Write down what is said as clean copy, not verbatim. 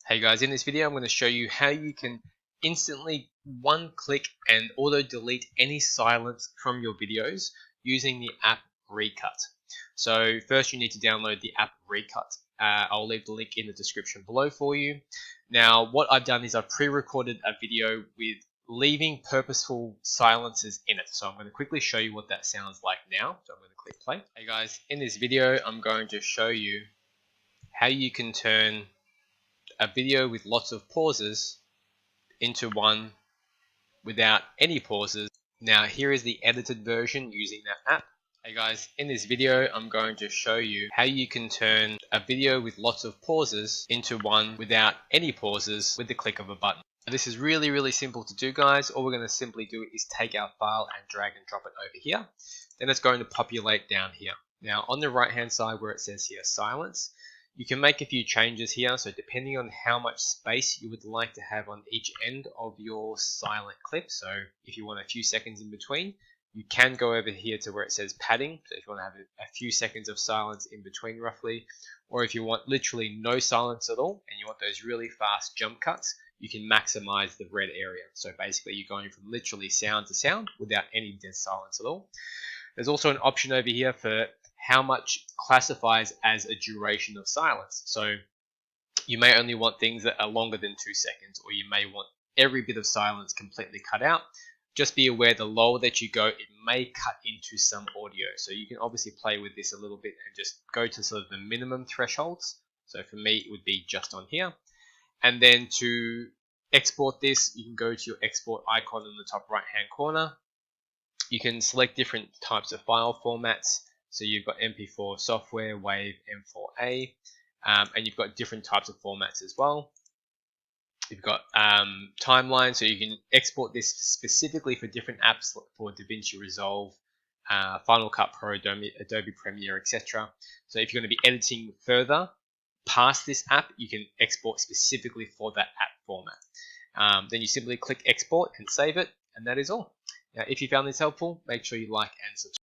Hey guys, in this video I'm going to show you how you can instantly one click and auto delete any silence from your videos using the app ReCut. So first you need to download the app ReCut. I'll leave the link in the description below for you. Now what I've done is I've pre-recorded a video with leaving purposeful silences in it. So I'm going to quickly show you what that sounds like now. So I'm going to click play. Hey guys, in this video I'm going to show you how you can turn a video with lots of pauses into one without any pauses. Now here is the edited version using that app. Hey guys, in this video I'm going to show you how you can turn a video with lots of pauses into one without any pauses with the click of a button. This is really simple to do, guys. All we're going to simply do is take our file and drag and drop it over here. Then it's going to populate down here. Now on the right hand side where it says here silence, you can make a few changes here, so depending on how much space you would like to have on each end of your silent clip, so if you want a few seconds in between, you can go over here to where it says padding, so if you want to have a few seconds of silence in between roughly, or if you want literally no silence at all, and you want those really fast jump cuts, you can maximize the red area. So basically you're going from literally sound to sound without any dead silence at all. There's also an option over here for how much classifies as a duration of silence. So you may only want things that are longer than 2 seconds, or you may want every bit of silence completely cut out. Just be aware the lower that you go, it may cut into some audio. So you can obviously play with this a little bit and just go to sort of the minimum thresholds. So for me, it would be just on here. And then to export this, you can go to your export icon in the top right hand corner. You can select different types of file formats. So you've got MP4 software, WAV, M4A, and you've got different types of formats as well. You've got timeline, so you can export this specifically for different apps for DaVinci Resolve, Final Cut Pro, Adobe Premiere, etc. So if you're going to be editing further past this app, you can export specifically for that app format. Then you simply click export and save it, and that is all. Now, if you found this helpful, make sure you like and subscribe.